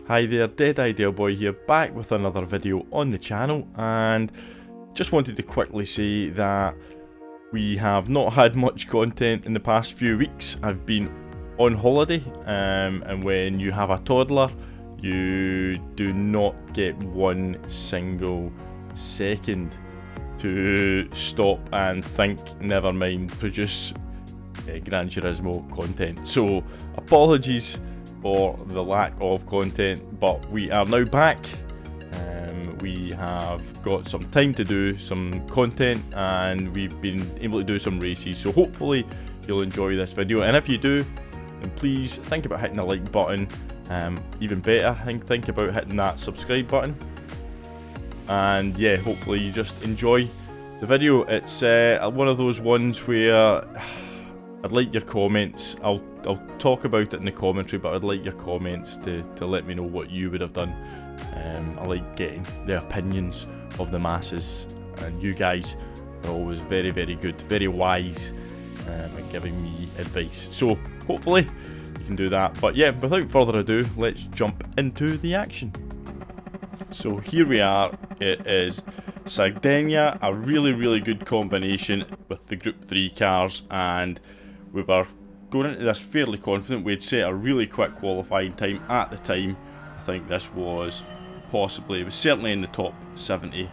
Hi there, Dead Idea Boy here, back with another video on the channel, and just wanted to quickly say that we have not had much content in the past few weeks. I've been on holiday, and when you have a toddler, you do not get one single second to stop and think, never mind produce GranTurismo content. So apologies for the lack of content, but we are now back. We have got some time to do some content, and we've been able to do some races, so hopefully you'll enjoy this video. And if you do, then please think about hitting the like button. Even better, think about hitting that subscribe button. And yeah, hopefully you just enjoy the video. It's one of those ones where I'd like your comments. I'll talk about it in the commentary, but I'd like your comments to let me know what you would have done. I like getting the opinions of the masses, and you guys are always very, very good, very wise at giving me advice. So hopefully you can do that. But yeah, without further ado, let's jump into the action. So here we are. It is Sardinia, a really, really good combination with the Group 3 cars, and we were going into this fairly confident. We'd set a really quick qualifying time at the time. I think this was possibly, it was certainly in the top 70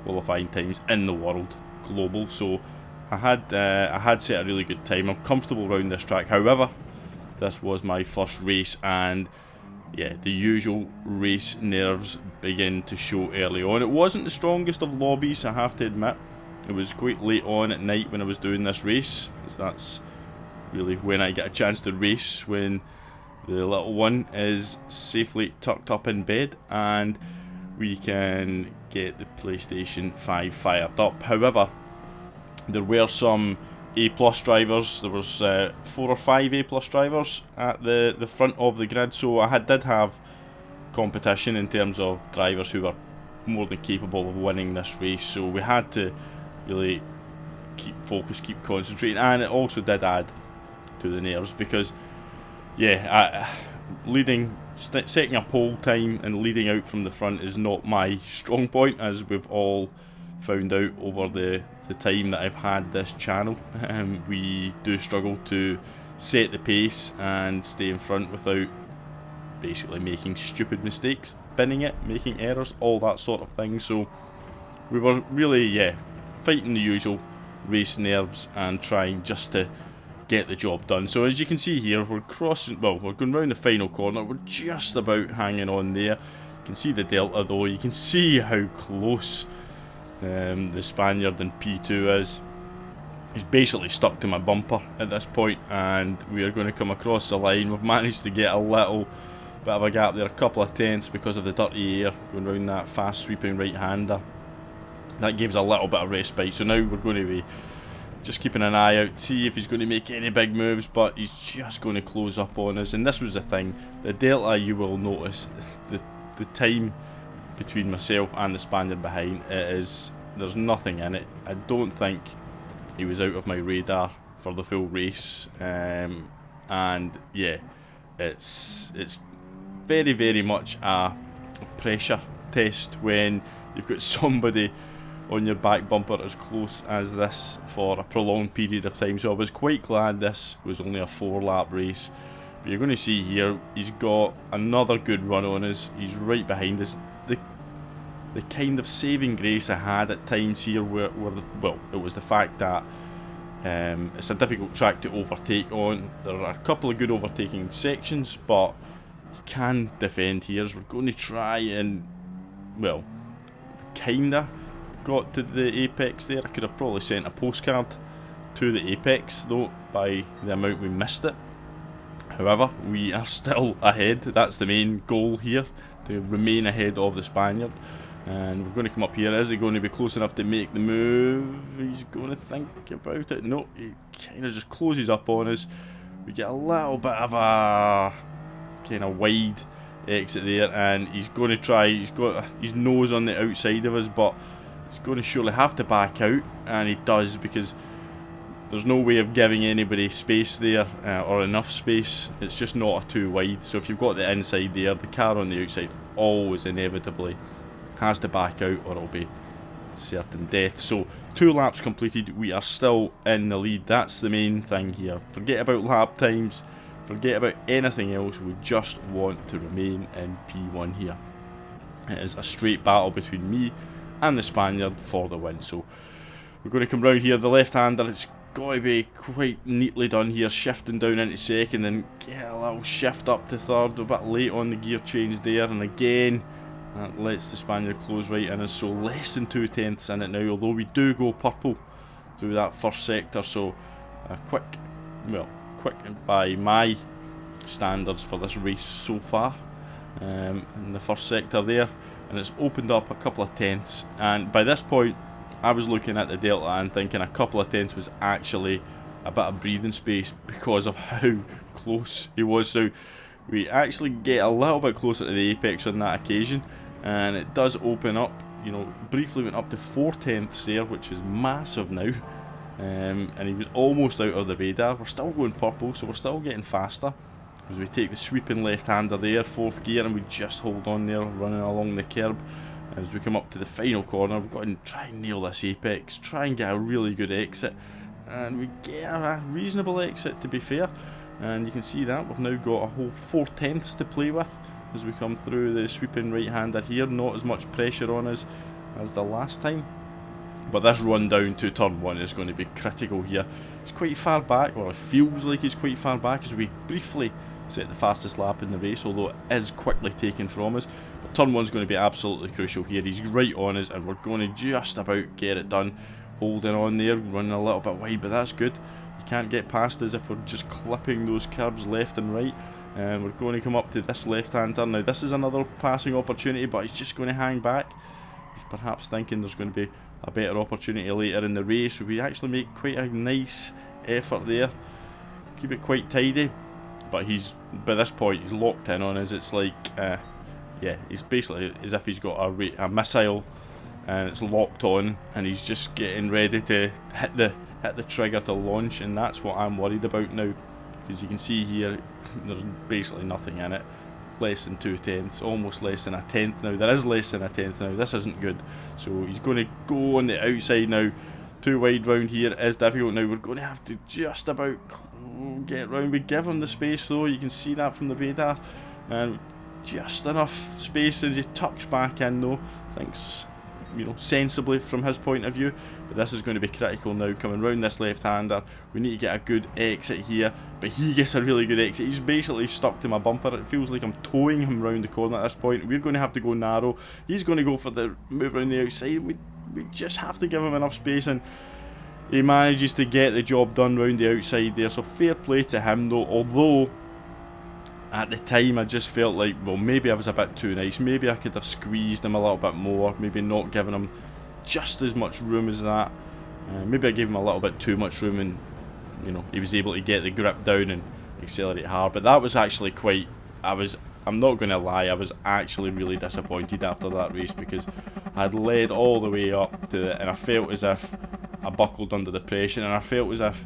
qualifying times in the world, global. So I had set a really good time. I'm comfortable around this track. However, this was my first race, and yeah, the usual race nerves begin to show early on. It wasn't the strongest of lobbies, I have to admit. It was quite late on at night when I was doing this race, because that's really when I get a chance to race, when the little one is safely tucked up in bed and we can get the PlayStation 5 fired up. However, there were some A+ drivers. There was 4 or 5 A+ drivers at the front of the grid, so I did have competition in terms of drivers who were more than capable of winning this race, so we had to really keep focused, keep concentrating, and it also did add to the nerves because yeah, setting a pole time and leading out from the front is not my strong point, as we've all found out over the time that I've had this channel. We do struggle to set the pace and stay in front without basically making stupid mistakes, binning it, making errors, all that sort of thing. So we were really fighting the usual race nerves and trying just to get the job done. So as you can see here, we're crossing, well, we're going round the final corner. We're just about hanging on there. You can see the delta though. You can see how close the Spaniard in P2 is. He's basically stuck to my bumper at this point, and we are going to come across the line. We've managed to get a little bit of a gap there, a couple of tenths, because of the dirty air going round that fast sweeping right hander. That gives a little bit of respite. So now we're going to be just keeping an eye out, see if he's going to make any big moves, but he's just going to close up on us. And this was the thing, the delta, you will notice, the time between myself and the Spaniard behind, there's nothing in it. I don't think he was out of my radar for the full race, and yeah, it's very, very much a pressure test when you've got somebody on your back bumper as close as this for a prolonged period of time. So I was quite glad this was only a 4-lap race. But you're going to see here, he's got another good run on us. He's right behind us. The kind of saving grace I had at times here were it was the fact that it's a difficult track to overtake on. There are a couple of good overtaking sections, but you can defend here. So we're going to try and, well, kinda got to the apex there. I could have probably sent a postcard to the apex though, by the amount we missed it. However, we are still ahead. That's the main goal here, to remain ahead of the Spaniard. And we're going to come up here. Is he going to be close enough to make the move? He's going to think about it. No, he kind of just closes up on us. We get a little bit of a kind of wide exit there, and he's going to try, he's got his nose on the outside of us, but he's going to surely have to back out, and he does, because there's no way of giving anybody space there, or enough space. It's just not too wide. So if you've got the inside there, the car on the outside always inevitably has to back out, or it'll be certain death. So 2 laps completed, we are still in the lead. That's the main thing here. Forget about lap times, forget about anything else. We just want to remain in P1 here. It is a straight battle between me and the Spaniard for the win. So we're going to come round here, the left-hander. It's got to be quite neatly done here, shifting down into second, then get a little shift up to third, a bit late on the gear change there, and again that lets the Spaniard close right in us. So less than 2/10 in it now, although we do go purple through that first sector. So quick by my standards for this race so far, in the first sector there, and it's opened up a couple of tenths. And by this point I was looking at the delta and thinking a couple of tenths was actually a bit of breathing space because of how close he was. So we actually get a little bit closer to the apex on that occasion, and it does open up, you know, briefly went up to 4/10 there, which is massive now, and he was almost out of the radar. We're still going purple, so we're still getting faster as we take the sweeping left-hander there, 4th gear, and we just hold on there, running along the curb. As we come up to the final corner, we've got to try and nail this apex, try and get a really good exit, and we get a reasonable exit, to be fair. And you can see that we've now got a whole 4/10 to play with as we come through the sweeping right-hander here. Not as much pressure on us as the last time, but this run down to turn 1 is going to be critical here. It's quite far back, or it feels like it's quite far back, as we briefly set the fastest lap in the race, although it is quickly taken from us. But turn 1's going to be absolutely crucial here. He's right on us, and we're going to just about get it done. Holding on there, running a little bit wide, but that's good. You can't get past us if we're just clipping those curbs left and right. And we're going to come up to this left-hand turn. Now this is another passing opportunity, but he's just going to hang back. He's perhaps thinking there's going to be a better opportunity later in the race. So we actually make quite a nice effort there. Keep it quite tidy. But he's, by this point, he's locked in on us. It's like, yeah, he's basically as if he's got a missile, and it's locked on, and he's just getting ready to hit the trigger to launch. And that's what I'm worried about now, because you can see here there's basically nothing in it. Less than 2/10, almost less than a tenth now. There is less than a tenth now. This isn't good. So he's going to go on the outside now. Too wide round here is difficult now. We're going to have to just about get round. We give him the space though. You can see that from the radar, and just enough space as he tucks back in though. Thinks, you know, sensibly from his point of view. But this is going to be critical now, coming round this left-hander. We need to get a good exit here, but he gets a really good exit. He's basically stuck to my bumper. It feels like I'm towing him round the corner at this point. We're going to have to go narrow. He's going to go for the move around the outside. We just have to give him enough space, and he manages to get the job done round the outside there. So fair play to him though, although at the time I just felt like, well, maybe I was a bit too nice. Maybe I could have squeezed him a little bit more, maybe not given him just as much room as that. Maybe I gave him a little bit too much room, and you know, he was able to get the grip down and accelerate hard. But that was actually quite, I'm not going to lie, I was actually really disappointed after that race, because I'd led all the way up to it, and I felt as if I buckled under the pressure, and I felt as if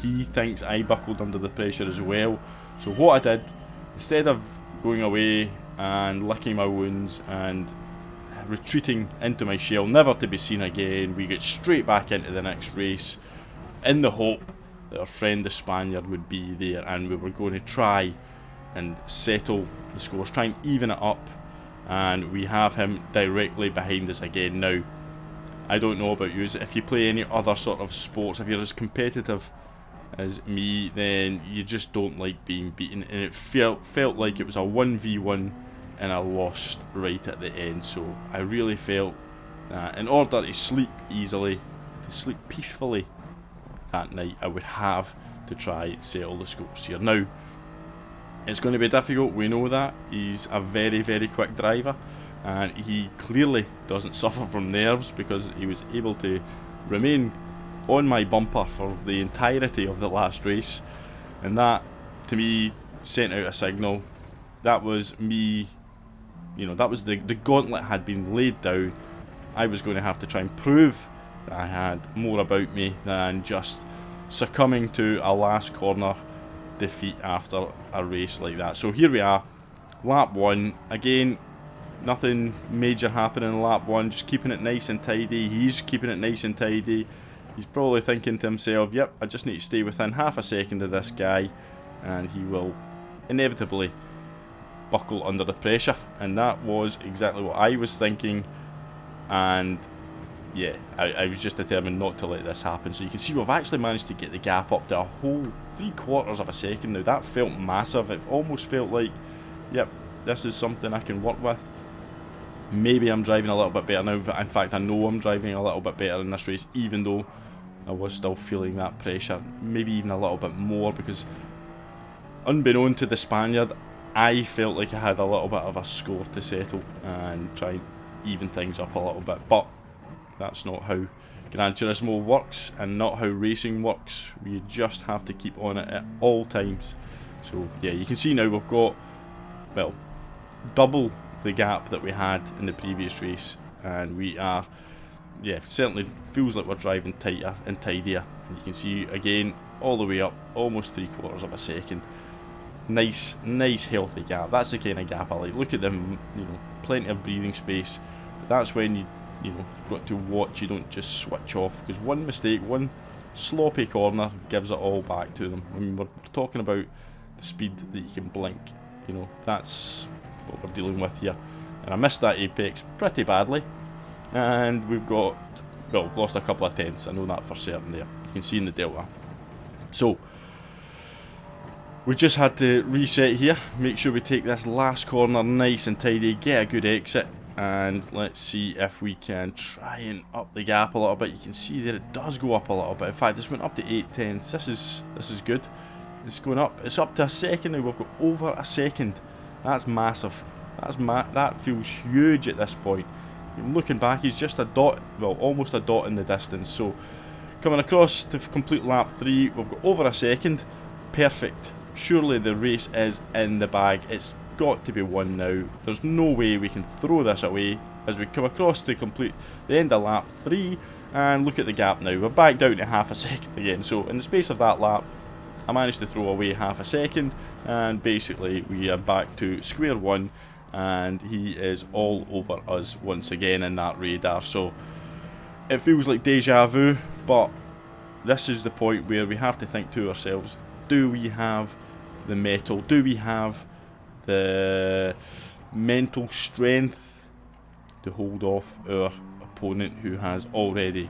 he thinks I buckled under the pressure as well. So what I did, instead of going away and licking my wounds and retreating into my shell, never to be seen again, we get straight back into the next race in the hope that our friend the Spaniard would be there, and we were going to try and settle the scores, try and even it up, and we have him directly behind us again. Now, I don't know about you, if you play any other sort of sports, if you're as competitive as me, then you just don't like being beaten, and it felt like it was a 1v1 and I lost right at the end. So I really felt that in order to sleep easily, to sleep peacefully that night, I would have to try and settle the scores here. Now, it's going to be difficult, we know that. He's a very, very quick driver, and he clearly doesn't suffer from nerves, because he was able to remain on my bumper for the entirety of the last race, and that to me sent out a signal. That was me, you know, that was the gauntlet had been laid down. I was going to have to try and prove that I had more about me than just succumbing to a last corner defeat after a race like that. So here we are, lap 1. Again, nothing major happening in lap 1, just keeping it nice and tidy. He's keeping it nice and tidy. He's probably thinking to himself, yep, I just need to stay within half a second of this guy, and he will inevitably buckle under the pressure. And that was exactly what I was thinking, and yeah, I was just determined not to let this happen. So you can see we've actually managed to get the gap up to a whole 3/4 of a second now. That felt massive. It almost felt like, yep, this is something I can work with. Maybe I'm driving a little bit better now. In fact, I know I'm driving a little bit better in this race, even though I was still feeling that pressure. Maybe even a little bit more, because unbeknown to the Spaniard, I felt like I had a little bit of a score to settle and try and even things up a little bit. But that's not how GranTurismo works, and not how racing works. You just have to keep on it at all times. So yeah, you can see now we've got, well, double the gap that we had in the previous race, and we are, yeah, certainly feels like we're driving tighter and tidier. And you can see again all the way up, almost 3/4 of a second. Nice healthy gap. That's the kind of gap I like. Look at them, you know, plenty of breathing space. But that's when you know, you've got to watch, you don't just switch off, because one mistake, one sloppy corner gives it all back to them. I mean, we're talking about the speed that you can blink, you know, that's what we're dealing with here. And I missed that apex pretty badly, and we've got, well, we've lost a couple of tenths, I know that for certain there. You can see in the delta. So we just had to reset here, make sure we take this last corner nice and tidy, get a good exit, and let's see if we can try and up the gap a little bit. You can see that it does go up a little bit. In fact, this went up to 8/10. This is good. It's going up. It's up to a second now. We've got over a second. That's massive. That feels huge at this point. Looking back, he's just a dot, well, almost a dot in the distance. So coming across to complete lap 3, we've got over a second. Perfect. Surely the race is in the bag. It's got to be won now. There's no way we can throw this away as we come across to complete the end of lap 3, and look at the gap now. We're back down to half a second again. So in the space of that lap, I managed to throw away half a second, and basically we are back to square one, and he is all over us once again in that radar. So it feels like deja vu, but this is the point where we have to think to ourselves, do we have the mettle? Do we have the mental strength to hold off our opponent, who has already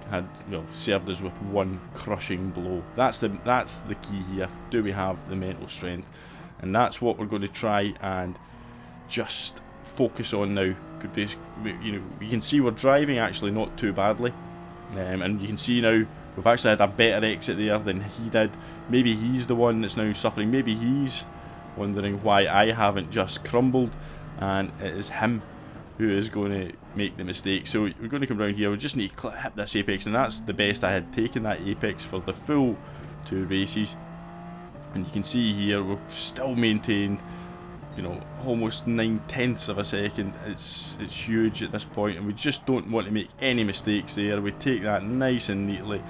had, well, served us with one crushing blow? That's the key here. Do we have the mental strength? And that's what we're going to try and just focus on now. Could be, you know, you can see we're driving actually not too badly, and you can see now we've actually had a better exit there than he did. Maybe he's the one that's now suffering. Maybe he's wondering why I haven't just crumbled, and it is him who is going to make the mistake. So we're going to come around here. We just need to hit this apex, and that's the best I had taken that apex for the full 2 races. And you can see here we've still maintained, you know, almost 9/10 of a second. It's huge at this point, and we just don't want to make any mistakes there. We take that nice and neatly.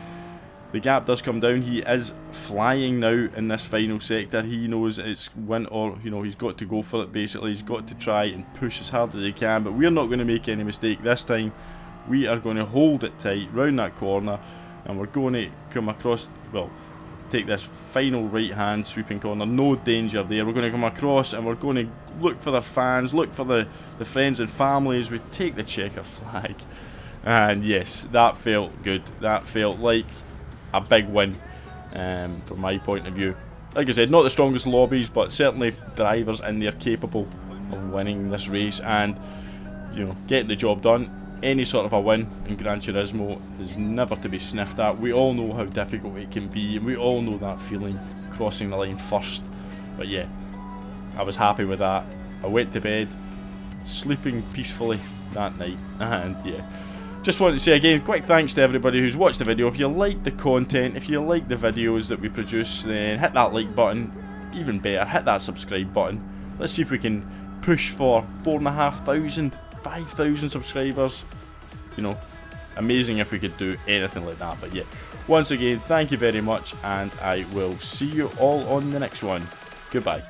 The gap does come down. He is flying now in this final sector. He knows it's win or, you know, he's got to go for it basically. He's got to try and push as hard as he can, but we're not going to make any mistake this time. We are going to hold it tight round that corner, and we're going to come across, well, take this final right hand sweeping corner. No danger there. We're going to come across, and we're going to look for the fans, look for the friends and families. We take the checker flag, and yes, that felt good. That felt like a big win from my point of view. Like I said, not the strongest lobbies, but certainly drivers in there capable of winning this race and, you know, getting the job done. Any sort of a win in GranTurismo is never to be sniffed at. We all know how difficult it can be, and we all know that feeling, crossing the line first. But yeah, I was happy with that. I went to bed sleeping peacefully that night, and yeah, just wanted to say again, quick thanks to everybody who's watched the video. If you like the content, if you like the videos that we produce, then hit that like button. Even better, hit that subscribe button. Let's see if we can push for 4,500, 5,000 subscribers. You know, amazing if we could do anything like that. But yeah, once again, thank you very much, and I will see you all on the next one. Goodbye.